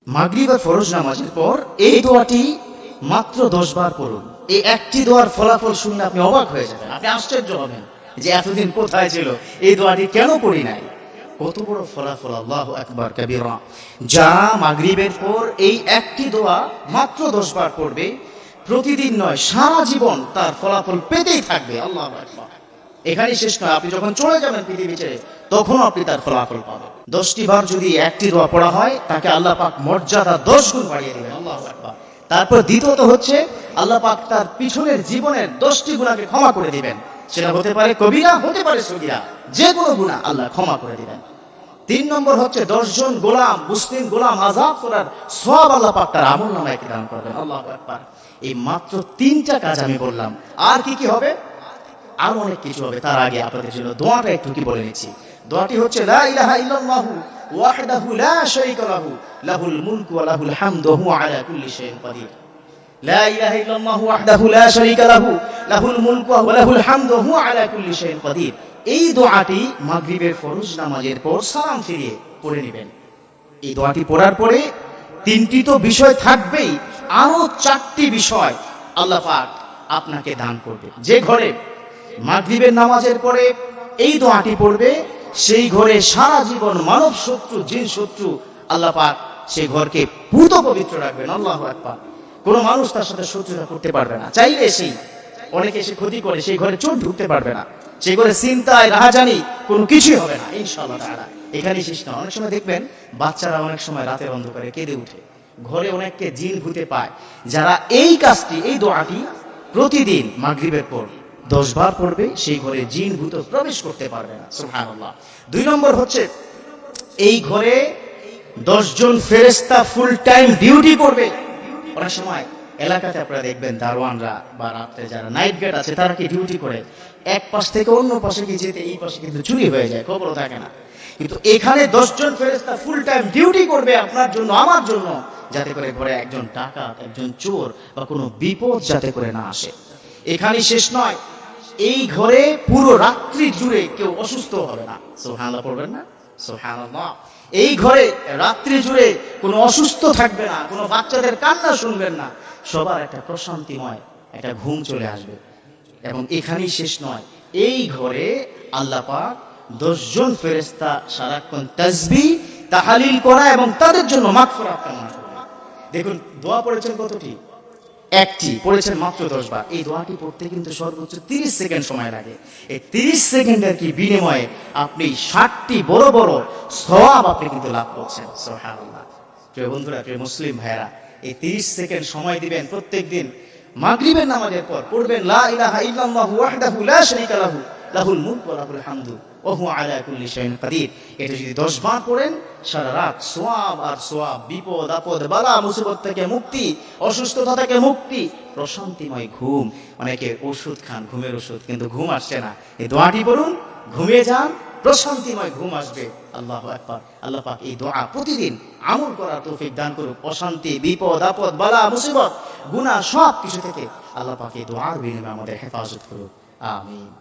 মাগরিব আর ফরজ নামাজের পর এই দোয়াটি মাত্র 10 বার পড়ুন। এই একটি দোয়ার ফলাফল শুনলে আপনি অবাক হয়ে যাবেন, আপনি আশ্চর্য হবেন যে এতদিন কোথায় ছিল, এই দোয়াটি কেন পড়ি নাই। কত বড় ফলাফল, আল্লাহু আকবার কাবীরা। যারা মাগরিবের পর এই একটি দোয়া মাত্র 10 বার পড়বে, প্রতিদিন নয় সারা জীবন তার ফলাফল পেতেই থাকবে। আল্লাহু আকবার। এখানেই শেষ নয়, আপনি যখন চলে যাবেন পৃথিবী ছেড়ে তখনও আপনি তার ফলাফল পাবেন। 10টি বার যদি একটি দোয়া পড়া হয়, তাকে আল্লাহ পাক মর্যাদা 10 গুণ বাড়িয়ে দিবেন। আল্লাহু আকবার। তারপর দ্বিতীয়ত হচ্ছে আল্লাহ পাক তার পিছনের জীবনের 10টি গুনাহকে ক্ষমা করে দিবেন। সেটা হতে পারে কবিরা, হতে পারে সগীরা, যে কোনো গুনাহ আল্লাহ ক্ষমা করে দিবেন। 3 নম্বর হচ্ছে 10 জন গোলাম, মুসলিম গোলাম আযাদ করার সওয়াব আল্লাহ পাক তার আমলনামায় দান করবেন। আল্লাহু আকবার। এই মাত্র 3টা কাজ আমি বললাম, আর কি কি হবে? আরো অনেক কিছু হবে। তার আগে আপনাদের জন্য দোয়াটা একটু কি বলে নিচ্ছি। দোয়াটি হচ্ছে লা ইলাহা ইল্লাল্লাহু ওয়াহদাহু লা শারীকা লাহু লাহুল মুলকু ওয়া লাহুল হামদু ওয়া হুয়া আলা কুল্লি শাইইন কাদির। লা ইলাহা ইল্লাল্লাহু ওয়াহদাহু লা শারীকা লাহু লাহুল মুলকু ওয়া লাহুল হামদু ওয়া হুয়া আলা কুল্লি শাইইন কাদির। এই দোয়াটি মাগরিবের ফরজ নামাজের পর সালাম ফিরিয়ে পড়ে নেবেন। এই দোয়াটি পড়ার পরে 3টি তো বিষয় থাকবেই, আরো 4টি বিষয় আল্লাহ পাক আপনাকে দান করবে। যে ঘরে মাগরিবের নামাজের পরে এই দোয়াটি পড়বে, সেই ঘরে সারা জীবন মানব শত্রু, জিন শত্রু আল্লাহ পাক সেই ঘরকে পূত পবিত্র রাখবেন। আল্লাহু আকবার। কোন মানুষ তার সাথে শত্রুতা করতে পারবে না। চাইলে সেই অনেকে এসে ক্ষতি করে, সেই ঘরে চোর ঢুকতে পারবে না। সেই ঘরে চিন্তায় রাহাজানি কোনো কিছুই হবে না ইনশাআল্লাহ তাআলা। এখানেই শেষ না। অনেক সময় দেখবেন বাচ্চারা অনেক সময় রাতের অন্ধকারে কেঁদে উঠে, ঘরে অনেককে জিন ভূতে পায়। যারা এই কাজটি, এই দোয়াটি প্রতিদিন মাগরিবের পর 10 বার পড়বে, সেই ঘরে জিন ভূত প্রবেশ করতে পারবে না। সুবহানাল্লাহ। 2 নম্বর হচ্ছে এই ঘরে 10 জন ফেরেশতা ফুল টাইম ডিউটি করবে। অনেক সময় এলাকাতে আপনারা দেখবেন দারোয়ানরা বা রাতে যারা নাইট গার্ড আছে তারা কি ডিউটি করে, এক পাশ থেকে অন্য পাশে কি যেতে, এই পাশে কিন্তু চুরি হয়ে যায়, খবরও থাকে না। কিন্তু এখানে 10 জন ফেরেশতা ফুল টাইম ডিউটি করবে আপনার জন্য, আমার জন্য, যাতে করে ঘরে একজন ডাকাত, একজন চোর বা কোনো বিপদ যাতে করে না আসে। এখানেই শেষ নয়, এই ঘরে পুরো রাত্রি জুড়ে কেউ অসুস্থ হবে না। সুবহানাল্লাহ পড়বেন না? সুবহানাল্লাহ। এই ঘরে রাত্রি জুড়ে কোনো অসুস্থ থাকবে না, কোনো বাচ্চাদের কান্না শুনবেন না, সবার একটা প্রশান্তিময় একটা ঘুম চলে আসবে। এবং এখানেই শেষ নয়, এই ঘরে আল্লাহ পাক 10 জন ফেরেশতা সারাক্ষণ তাসবিহ তাহলিল করা এবং তাদের জন্য মাগফিরাত কামনা করে। দেখুন দোয়া পড়েছেন কতটি? একটি পড়েছেন মাত্র 10 বার। এই দোয়াটি পড়তে কিন্তু সর্বোচ্চ 30 সেকেন্ড সময় লাগে। এই 30 সেকেন্ডের কি বিনিময়ে আপনি 60টি বড় বড় সওয়াব আপনি কিন্তু লাভ করছেন। সুবহানাল্লাহ। প্রিয় বন্ধুরা, প্রিয় মুসলিম ভাইরা, এই 30 সেকেন্ড সময় দিবেন প্রত্যেকদিন মাগরিবের নামাজের পর, পড়বেন লা ইলাহা ইল্লাল্লাহু ওয়াহদাহু লা শারীকা লাহু লাহুল মুলকু ওয়া লাহুল হামদু ওয়া হুয়া আলা কুল্লি শাইইন কাদির। এটা যদি 10 বার পড়েন, সারা রাত সওয়াব আর সওয়াব, বিপদ আপদ বালা মুসিবত থেকে মুক্তি, অসুস্থতা থেকে মুক্তি, প্রশান্তিময় ঘুম। অনেকে ওষুধ খান, ঘুমের ওষুধ, কিন্তু ঘুম আসছে না। এই দোয়াটি পড়ুন, ঘুমিয়ে যান, প্রশান্তিময় ঘুম আসবে। আল্লাহু আকবার। আল্লাহ পাক এই দোয়া প্রতিদিন আমল করার তৌফিক দান করুক। অশান্তি, বিপদ আপদ বালা মুসিবত, গুনাহ সব কিছু থেকে আল্লাহ পাক এই দোয়ার বিনিময়ে আমাদের হেফাজত করুক। আমিন।